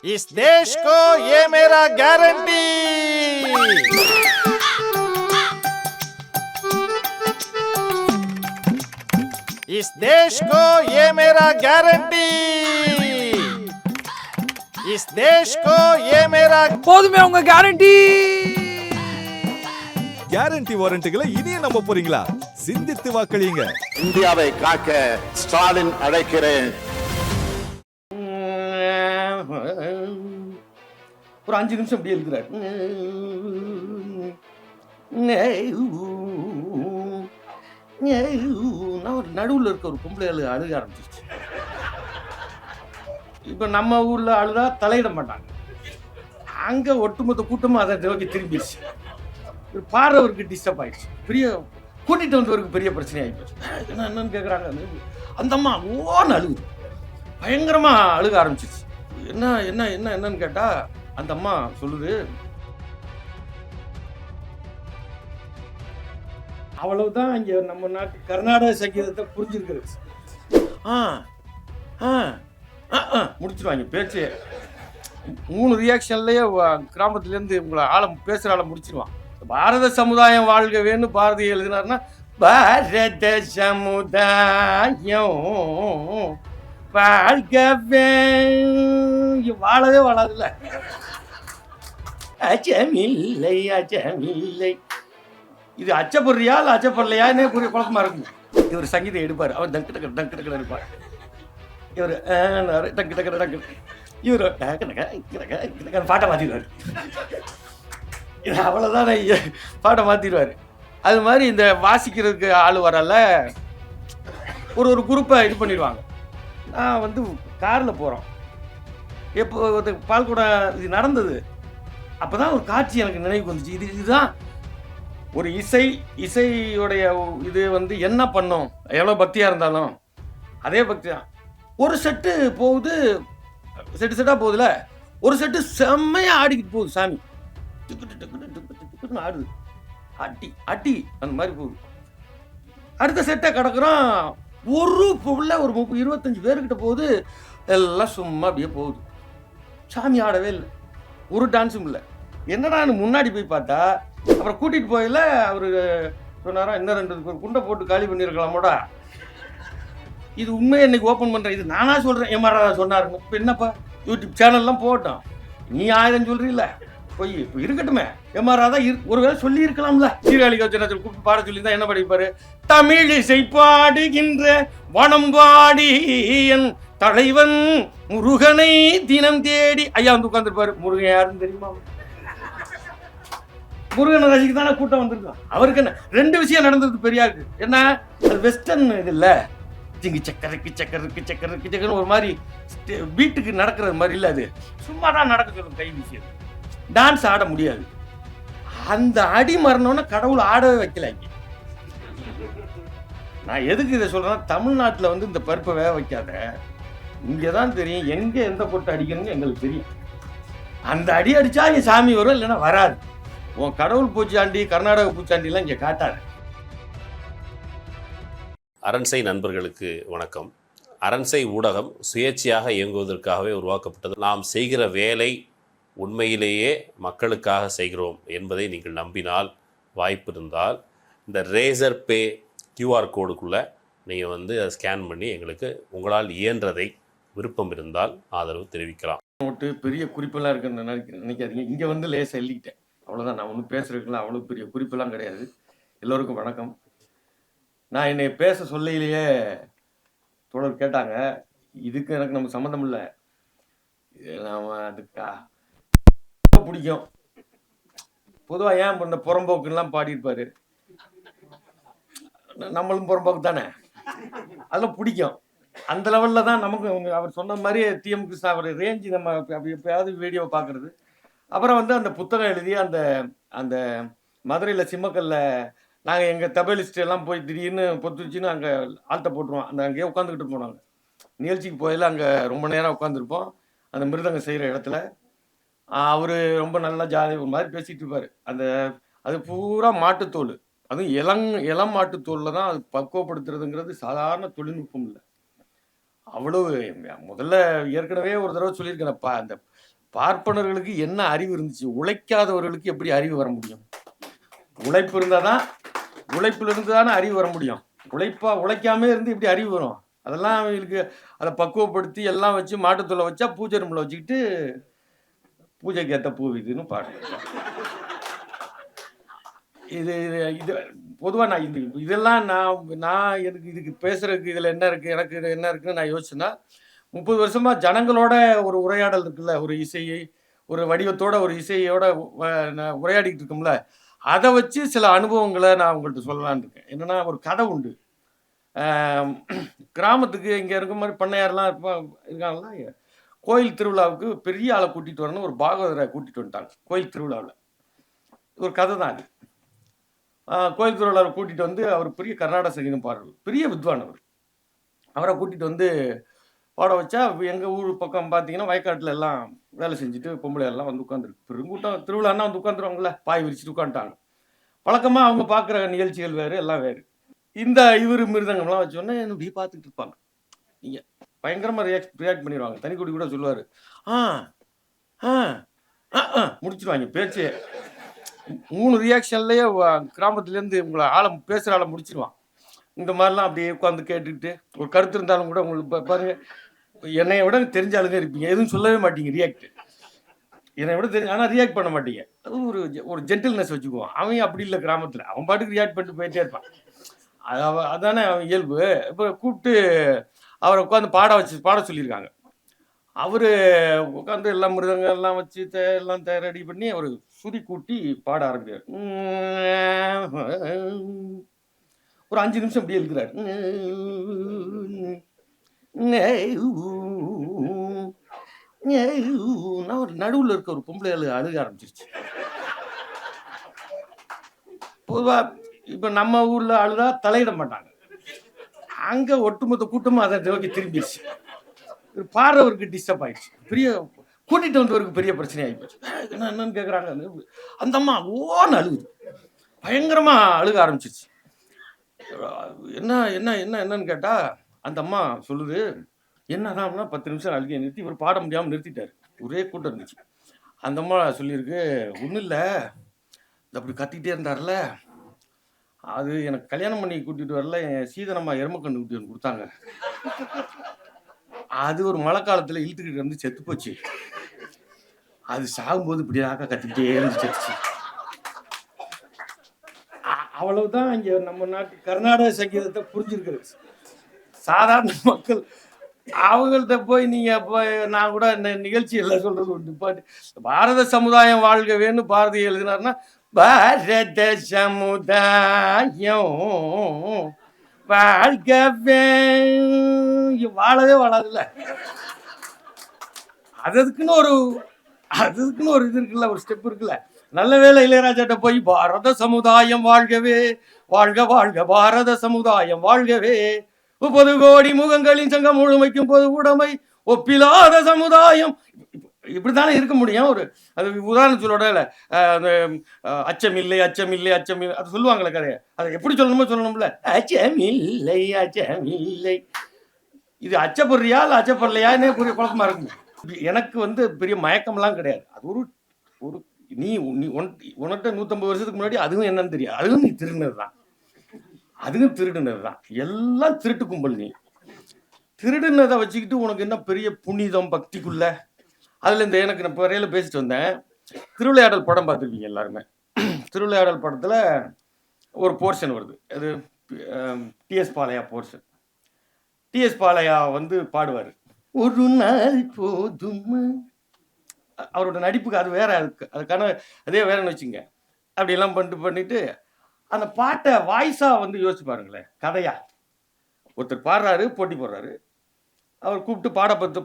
इस देश को ये मेरा गारंटी। इस देश को ये मेरा गारंटी। इस देश को ये मेरा போதுமே உங்க கேரண்டி. கேரண்டி வாரண்டிகளை இனியே நம்ப போறீங்களா? சிந்தித்து வாக்களியுங்க. இந்தியாவை காக்க ஸ்டாலின் அழைக்கிறேன். ஒரு 5 நிமிஷம் அப்படியே இருக்கிறார். நடுவில் இருக்க ஒரு பொம்பளை அழுக ஆரம்பிச்சிருச்சு. இப்போ நம்ம ஊரில் அழுதா தலையிட மாட்டாங்க, அங்கே ஒட்டுமொத்த கூட்டமும் அதை நோக்கி திரும்பிடுச்சு. பாடுறவருக்கு டிஸ்டர்ப் ஆயிடுச்சு, பெரிய கூட்டிகிட்டு வந்தவருக்கு பெரிய பிரச்சனை ஆகிப்போச்சு. என்னன்னு கேட்குறாங்க. அந்த அம்மா ஓன்னு அழுகுது, பயங்கரமாக அழுக ஆரம்பிச்சிருச்சு. என்னன்னு கேட்டால் அந்த அம்மா சொல்லுது, அவ்வளவுதான் இங்கே நம்ம நாட்டு கர்நாடக சங்கீதத்தை புரிஞ்சிருக்கிறது. முடிச்சிருவாங்க பேச்சு. 3 ரியாக்ஷன்லேயே கிராமத்துலேருந்து உங்களை பேசுகிற ஆளை முடிச்சிருவான். பாரத சமுதாயம் வாழ்கவேன்னு பாரதி எழுதினார்னா, பாரத சமுதாயம் வாழ்கவே, வாழவே வாழாதுல்ல. அச்சமில்லை அச்சமில்லை. இது அச்சப்படுறியா இல்லை அச்சப்படலையானே புரிய குழப்பமா இருக்கும். இவர் சங்கீதம் எடுப்பார், அவர் டக்கு டக்கு எடுப்பார். இவர் டக்கு டக்கு டக்கு, இவர் பாட்டை மாற்றிடுவார். இது அவ்வளோதான், பாட்டை மாற்றிடுவார். அது மாதிரி இந்த வாசிக்கிறதுக்கு ஆள் வரல, ஒரு குரூப்பை இது பண்ணிடுவாங்க. நான் வந்து காரில் போகிறோம், எப்போ பால்குடம் இது நடந்தது, அப்போ தான் ஒரு காட்சி எனக்கு நினைவுக்கு வந்துச்சு. இதுதான் ஒரு இசையோடைய இது வந்து என்ன பண்ணும், எவ்வளோ பக்தியாக இருந்தாலும் அதே பக்தி தான். ஒரு செட்டு போகுது, செட்டாக போகுதுல, ஒரு செட்டு செம்மையாக ஆடிக்கிட்டு போகுது. சாமி டக்குன்னு ஆடுது, அட்டி அந்த மாதிரி போகுது. அடுத்த செட்டை கிடக்குறோம், ஒரு புள்ள ஒரு 25 பேர்கிட்ட போகுது, எல்லாம் சும்மா அப்படியே போகுது. சாமி ஆடவே இல்லை, ஒரு டான்ஸும் இல்லை. என்னடான்னு முன்னாடி போய் பார்த்தா, அப்புறம் கூட்டிகிட்டு போயில அவர் சொன்னாரா, இன்னும் 2 குண்டை போட்டு காலி பண்ணியிருக்கலாமோடா. இது உண்மையை இன்னைக்கு ஓப்பன் பண்ணுறேன், இது நானா சொல்கிறேன், எம்ஆரா சொன்னாருன்னு. இப்போ என்னப்பா யூடியூப் சேனல்லாம் போட்டோம், நீ 1000 சொல்கிறீல்ல, போய் இப்போ இருக்கட்டுமே. எம்ஆரா தான் ஒருவேளை சொல்லி இருக்கலாம்ல. சீர்காழி வச்சனத்தில் கூப்பிட்டு பாட சொல்லி தான் என்ன படிப்பாரு, தமிழ் இசை பாடுகின்ற வனம்பாடி என் தலைவன் முருகனை தினம் தேடி. ஐயா வந்து உட்காந்துருப்பாரு. முருகன் யாருன்னு தெரியுமா? முருகனை ரசிக்க தானே கூட்டம் வந்திருக்கோம். அவருக்கு என்ன 2 விஷயம் நடந்தது பெரியாருக்கு. என்ன, அது வெஸ்டர்ன் இது இல்லை, ஜிங்கு சக்கருக்கு சக்கருக்கு சக்கருக்கு சக்கரன்னு ஒரு மாதிரி பீட்டுக்கு நடக்கிறது மாதிரி இல்லை. அது சும்மா தான் நடக்க சொல்லும், கை விஷயம். டான்ஸ் ஆட முடியாது. அந்த அடி மரணம்னா கடவுள் ஆடவே வைக்கலாங்க. நான் எதுக்கு இதை சொல்றேன்னா, தமிழ்நாட்டில் வந்து இந்த பருப்பை வேக வைக்காத, இங்கே தான் தெரியும் எங்கே எந்த போட்டு அடிக்கணும்னு எங்களுக்கு தெரியும். அந்த அடி அடித்தா இங்கே சாமி வரும், இல்லைன்னா வராது. உன் கடவுள் பூச்சாண்டி கர்நாடக பூச்சாண்டிலாம் இங்கே காட்டாது. அரண்சை நண்பர்களுக்கு வணக்கம். அரண்சை ஊடகம் சுயேட்சையாக இயங்குவதற்காகவே உருவாக்கப்பட்டது. நாம் செய்கிற வேலை உண்மையிலேயே மக்களுக்காக செய்கிறோம் என்பதை நீங்கள் நம்பினால், வாய்ப்பு இருந்தால் இந்த ரேசர் பே QR கோடுக்குள்ளே நீங்கள் வந்து அதை ஸ்கேன் பண்ணி எங்களுக்கு உங்களால் இயன்றதை விருப்பம் இருந்தால் ஆதரவு தெரிவிக்கலாம். பெரிய குறிப்பெல்லாம் இருக்குன்னு நினைக்காதீங்க. இங்கே வந்து லேசாக எழுதிக்கிட்டேன், அவ்வளோதான். நான் ஒன்றும் பேசுறதுக்குலாம் அவ்வளோ பெரிய குறிப்பெல்லாம் கிடையாது. எல்லோருக்கும் வணக்கம். நான் என்னை பேச சொல்லையிலேயே தொடர் கேட்டாங்க, இதுக்கு எனக்கு நமக்கு சம்மந்தம் இல்லை, நாம் அதுக்கா பிடிக்கும். பொதுவாக ஏன் இந்த புறம்போக்குலாம் பாடியிருப்பார், நம்மளும் புறம்போக்கு தானே, அதெல்லாம் பிடிக்கும். அந்த லெவலில் தான் நமக்கு அவர் சொன்ன மாதிரி TM கிருஷ்ணா அவர் ரேஞ்சு நம்ம எப்பயாவது வீடியோவை பார்க்குறது. அப்புறம் வந்து அந்த புத்தகம் எழுதி அந்த மதுரையில் சிம்மக்கல்ல நாங்கள் எங்கள் தபலிஸ்ட் எல்லாம் போய் திடீர்னு பொத்துச்சுன்னு அங்கே ஆழ்த்த போட்டுருவோம். அங்கேயே உட்காந்துக்கிட்டு போனாங்க. நிகழ்ச்சிக்கு போயில அங்கே ரொம்ப நேரம் உட்காந்துருப்போம், அந்த மிருதங்க செய்கிற இடத்துல. அவர் ரொம்ப நல்லா ஜாலியாக ஒரு மாதிரி பேசிகிட்டு இருப்பார். அது பூரா மாட்டுத்தோல், அதுவும் இளம் மாட்டுத்தோலில் தான் அது பக்குவப்படுத்துறதுங்கிறது சாதாரண தொழில்நுட்பம் இல்லை. அவ்வளவு முதல்ல ஏற்கனவே ஒரு தடவை சொல்லியிருக்கிறேன்ப்பா, அந்த பார்ப்பனர்களுக்கு என்ன அறிவு இருந்துச்சு? உழைக்காதவர்களுக்கு எப்படி அறிவு வர முடியும்? உழைப்பு இருந்தால் தான், உழைப்பிலிருந்து தானே அறிவு வர முடியும். உழைக்காமே இருந்து எப்படி அறிவு வரும்? அதெல்லாம் அவங்களுக்கு அதை பக்குவப்படுத்தி எல்லாம் வச்சு மாட்டுத்தூளை வச்சா பூஜை ரூமில் வச்சுக்கிட்டு பூஜைக்கு ஏற்ற பூ இதுன்னு பாடு. இது இது பொதுவாக நான் இதெல்லாம் நான் எனக்கு இதுக்கு பேசுறதுக்கு இதில் என்ன இருக்குது, எனக்கு இது என்ன இருக்குன்னு நான் யோசிச்சேன்னா, 30 வருஷமாக ஜனங்களோட ஒரு உரையாடல் இருக்குல்ல, ஒரு இசையை ஒரு வடிவத்தோட ஒரு இசையோட நான் உரையாடிக்கிட்டு இருக்கோம்ல, அதை வச்சு சில அனுபவங்களை நான் உங்கள்கிட்ட சொல்லலான்னு இருக்கேன். என்னென்னா, ஒரு கதை உண்டு. கிராமத்துக்கு இங்கே இருக்க மாதிரி பண்ணையாரெலாம் இருக்காங்களா, கோயில் திருவிழாவுக்கு பெரிய ஆளை கூட்டிகிட்டு வரணும், ஒரு பாகவதரை கூட்டிகிட்டு வந்துட்டாங்க கோயில் திருவிழாவில். ஒரு கதை தான் அது. கோயில் திருவிழாவை கூட்டிகிட்டு வந்து அவர் பெரிய கர்நாடக சங்கீதம் பாடுறார், பெரிய வித்வான் அவர். அவரை கூட்டிகிட்டு வந்து பாட வச்சா, எங்கள் ஊர் பக்கம் பார்த்தீங்கன்னா வயக்காட்டில் எல்லாம் வேலை செஞ்சுட்டு பொம்பளை எல்லாம் வந்து உட்காந்துருக்கு. பெருங்கூட்டம் திருவிழான்னா வந்து உட்காந்துருவாங்கல்ல, பாய் விரிச்சுட்டு உட்காந்துட்டாங்க. வழக்கமாக அவங்க பார்க்குற நிகழ்ச்சிகள் வேறு, எல்லாம் வேறு. இந்த இவர் மிருதங்கம்லாம் வச்சோன்னே இப்படி பார்த்துட்டு இருப்பாங்க. நீங்கள் பயங்கரமாக ரியாக்ட் பண்ணிடுவாங்க. தனிக்குடி கூட சொல்லுவார், முடிச்சிடுவாங்க பேச்சு. 3 ரியாக்ஷன்லேயே கிராமத்துலேருந்து உங்களை பேசுகிற ஆளை முடிச்சிடுவான். இந்த மாதிரிலாம் அப்படியே உட்காந்து கேட்டுக்கிட்டு, ஒரு கருத்து இருந்தாலும் கூட உங்களுக்கு பாருங்கள், என்னை விட தெரிஞ்ச ஆளுங்க இருப்பீங்க, எதுவும் சொல்லவே மாட்டீங்க, ரியாக்ட் என்னை விட தெரிஞ்ச, ஆனால் ரியாக்ட் பண்ண மாட்டீங்க. அது ஒரு ஜென்டில்னஸ் வச்சுக்குவான். அவன் அப்படி இல்லை, கிராமத்தில் அவன் பாட்டுக்கு ரியாக்ட் பண்ணிட்டு போயிட்டே இருப்பான். அதானே அவன் இயல்பு. இப்போ கூப்பிட்டு அவரை உட்காந்து பாட சொல்லியிருக்காங்க. அவர் உட்காந்து எல்லாம் மிருதங்கள் எல்லாம் வச்சு எல்லாம் ரெடி பண்ணி அவர் சுதி கூட்டி பாட ஆரம்பிக்கிறார். ஒரு 5 நிமிஷம் அப்படியே இருக்கிறார். ஒரு நடுவில் இருக்க ஒரு பொம்பளை அழுக ஆரம்பிச்சிருச்சு. பொதுவாக இப்போ நம்ம ஊரில் அழுதா தலையிட மாட்டாங்க, அங்கே ஒட்டுமொத்த கூட்டமும் அதை நோக்கி திரும்பிடுச்சு. பாடுறவருக்கு டிஸ்டர்ப் ஆயிடுச்சு, பெரிய கூட்டிகிட்டு வந்தவருக்கு பெரிய பிரச்சனை ஆகி போச்சு. என்னன்னு கேட்குறாங்க. அந்த அம்மா ஓன்னு அழுகுது, பயங்கரமாக அழுக ஆரம்பிச்சிருச்சு. என்ன என்ன என்ன என்னன்னு கேட்டால் அந்த அம்மா சொல்லுது, என்னதான்னா 10 நிமிஷம் அழுகையை நிறுத்தி இவர் பாட முடியாமல் நிறுத்திட்டார். ஒரே கூட்டம் இருந்துச்சு. அந்த அம்மா சொல்லியிருக்கு, ஒன்றும் இல்லை, அப்படி கத்திக்கிட்டே இருந்தார்ல, அது எனக்கு கல்யாணம் பண்ணி கூட்டிகிட்டு வரல, என் சீதனம்மா எருமக்கண்டு குட்டி ஒன்று கொடுத்தாங்க, அது ஒரு மழை காலத்தில் இழுத்துக்கிட்டு வந்து செத்து போச்சு, அது சாகும்போது இப்படியாக கத்திக்கிட்டே இருந்து செத்துச்சு. அவ்வளவுதான் இங்கே நம்ம நாட்டு கர்நாடக சங்கீதத்தை புரிஞ்சிருக்கிறது. சாதாரண மக்கள் அவங்கள்ட்ட போய் நீங்கள் போய் நான் கூட இந்த நிகழ்ச்சியில் சொல்கிறது உண்டு. பாட்டு பாரத சமுதாயம் வாழ்கவேன்னு பாரதி எழுதினார்னா, பாரத சமுதாயம் வாழ்கவே, வாழவே வாழாதுல்ல. அதுக்குன்னு ஒரு இது இருக்குல்ல, ஒரு ஸ்டெப் இருக்குல்ல. நல்ல வேளை இளையராஜாட்ட போய் பாரத சமுதாயம் வாழ்கவே, வாழ்க வாழ்க பாரத சமுதாயம் வாழ்கவே, 30 கோடி முகங்களின் சங்கம் முழுமைக்கும் பொது உடைமை ஒப்பிலாத சமுதாயம், இப்படித்தானே இருக்க முடியும். ஒரு அது உதாரணம் சொல்லோட அச்சமில்லை அச்சமில்லை அச்சமில்லை அது சொல்லுவாங்களே கதையை, அதை எப்படி சொல்லணும்ல, அச்சமில்லை அச்சமில்லை. இது அச்சப்படுறியா இல்லை அச்சப்படலையானே பெரிய குழப்பமா இருக்கும். எனக்கு வந்து பெரிய மயக்கம்லாம் கிடையாது. அது ஒரு நீ உன்கிட்ட 150 வருஷத்துக்கு முன்னாடி அதுவும் என்னன்னு தெரியாது, அதுவும் நீ திருடினது தான், அதுவும் திருடினது தான், எல்லாம் திருட்டு கும்பல். நீ திருடினதை வச்சுக்கிட்டு உனக்கு என்ன பெரிய புனிதம் பக்திக்குள்ள? அதில் இந்த எனக்கு நான் வரையில் பேசிட்டு வந்தேன். திருவிளையாடல் படம் பார்த்துருக்கீங்க எல்லாருமே. திருவிளையாடல் படத்தில் ஒரு போர்ஷன் வருது, அது T S Balaiah portion. T S Balaiah வந்து பாடுவார், ஒரு நாள் போதும், அவரோட நடிப்புக்கு அது வேற, அதுக்கான அதே வேறன்னு வச்சுங்க. அப்படியெல்லாம் பண்ணிட்டு அந்த பாட்டை வாய்ஸாக வந்து யோசிச்சு பாருங்களேன். கதையா ஒருத்தர் பாடுறாரு, போட்டி போடுறாரு, அவர் கூப்பிட்டு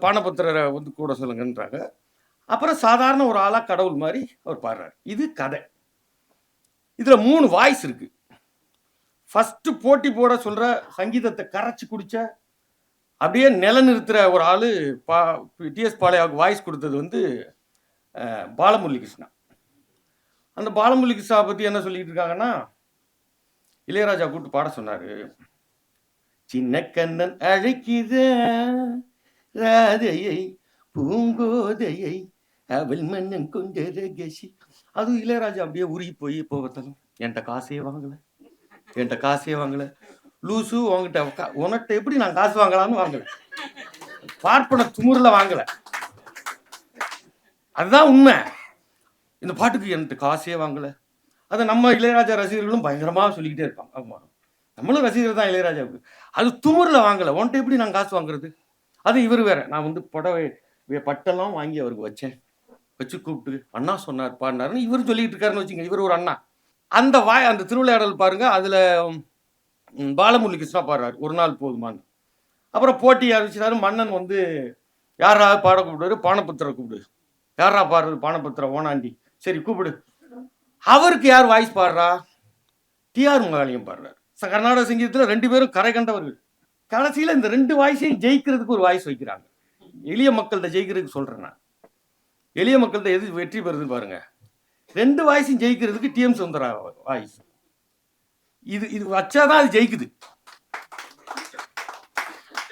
பானபத்திரரை வந்து கூட சொல்லுங்கன்றாங்க. அப்புறம் சாதாரண ஒரு ஆளாக கடவுள் மாதிரி அவர் பாடுறாரு. இது கதை. இதில் 3 வாய்ஸ் இருக்கு. ஃபஸ்ட்டு போட்டி போட சொல்கிற, சங்கீதத்தை கரைச்சி குடிச்ச அப்படியே நிலநிறுத்துகிற ஒரு ஆள் டிஎஸ் பாலையாவுக்கு வாய்ஸ் கொடுத்தது வந்து பாலமுரளி கிருஷ்ணா. அந்த பாலமுரளி கிருஷ்ணா பற்றி என்ன சொல்லிட்டு இருக்காங்கன்னா, இளையராஜா கூப்பிட்டு பாட சொன்னார், சின்ன கண்ணன் அழைக்கிற ராதையை பூங்கோதையை அவள் மன்னன் கொஞ்ச ரகசி. அதுவும் இளையராஜா அப்படியே உருகி போய் இப்போ பார்த்தாலும் என்கிட்ட காசே வாங்கல லூசு. உன்கிட்ட எப்படி நான் காசு வாங்கலாம்னு வாங்கல, பார்ப்பன துமுறில் வாங்கல. அதுதான் உண்மை. இந்த பாட்டுக்கு என்கிட்ட காசே வாங்கல. அதை நம்ம இளையராஜா ரசிகர்களும் பயங்கரமாக சொல்லிக்கிட்டே இருப்பாங்க. ஆமாம், நம்மளும் ரசிகர் தான் இளையராஜாவுக்கு. அது துமுறில் வாங்கலை, உன்கிட்ட எப்படி நான் காசு வாங்குறது. அது இவர் வேற. நான் வந்து புடவை பட்டெல்லாம் வாங்கி அவருக்கு வச்சு கூப்பிட்டு அண்ணா சொன்னார் பாடினாருன்னு இவர் சொல்லிட்டு இருக்காருன்னு வச்சுங்க. இவர் ஒரு அண்ணா. அந்த திருவிளையாடல் பாருங்க, அதில் பாலமுரளி கிருஷ்ணா பாடுறாரு ஒரு நாள் போதுமான்னு. அப்புறம் போட்டி அறிவிச்சினாரு. மன்னன் வந்து யாராவது பாட கூப்பிடுவாரு, பானபுத்திர கூப்பிடு. யாரா பாடுறது? பானபுத்திர ஓனாண்டி. சரி கூப்பிடு. அவருக்கு யார் வாய்ஸ் பாடுறா? டிஆர் மகாலிங்கம் பாடுறாரு. கர்நாடக சங்கீதத்தில் 2 பேரும் கரை கண்டவர்கள். கடைசியில் இந்த 2 வாய்ஸையும் ஜெயிக்கிறதுக்கு ஒரு வாய்ஸ் வைக்கிறாங்க. எளிய மக்கள்கிட்ட ஜெயிக்கிறதுக்கு சொல்கிறேன் நான். எளிய மக்கள்கிட்ட எது வெற்றி பெறுது பாருங்க. 2 வாய்ஸையும் ஜெயிக்கிறதுக்கு டிஎம் சௌந்தரா வாய்ஸ். இது வச்சாதான் அது ஜெயிக்குது.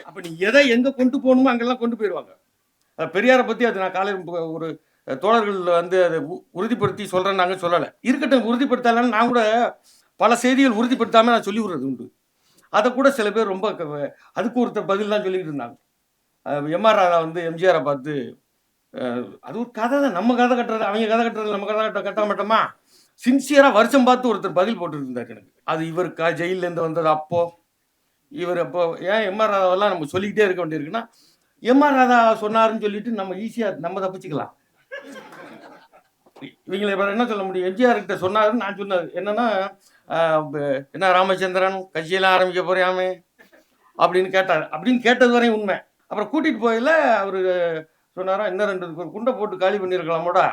அப்ப நீ எதை எங்க கொண்டு போகணுமோ அங்கெல்லாம் கொண்டு போயிடுவாங்க. பெரியாரை பத்தி அது நான் காலையில் ஒரு தோழர்கள் வந்து அதை உறுதிப்படுத்தி சொல்றேன்னாங்க, சொல்லலை. இருக்கட்டும், உறுதிப்படுத்தலன்னு நான் கூட பல செய்திகள் உறுதிப்படுத்தாம நான் சொல்லி விடுறது உண்டு. அதை கூட சில பேர் ரொம்ப அதுக்கு ஒருத்தர் பதில் சொல்லிட்டு இருந்தாங்க. எம்ஆர் ராதா வந்து எம்ஜிஆரை பார்த்து, அது ஒரு கதை தான், நம்ம கதை கட்டுறது அவங்க கதை கட்டுறது நம்ம கதை கட்ட மாட்டோமா? சின்சியராக வருஷம் பார்த்து ஒருத்தர் பதில் போட்டுட்டு இருந்தார் எனக்கு. அது இவர் ஜெயிலேருந்து வந்தது. அப்போ இவர் அப்போ ஏன் எம்ஆர் ராதாவெல்லாம் நம்ம சொல்லிக்கிட்டே இருக்க வேண்டியிருக்குன்னா, எம்ஆர் ராதா சொன்னாருன்னு சொல்லிட்டு நம்ம ஈஸியாக நம்ம தப்பிச்சுக்கலாம். இவங்களை என்ன சொல்ல முடியும்? எம்ஜிஆர் கிட்ட சொன்னாருன்னு நான் சொன்னது என்னன்னா, என்ன ராமச்சந்திரன் கட்சியெல்லாம் ஆரம்பிக்க போறியாமே அப்படின்னு கேட்டார். அப்படின்னு கேட்டது வரையும் உண்மை. அப்புறம் கூட்டிகிட்டு போயில அவர் சொன்னாரா, இன்னும் 2 குண்டை போட்டு காலி பண்ணியிருக்கலாமோடா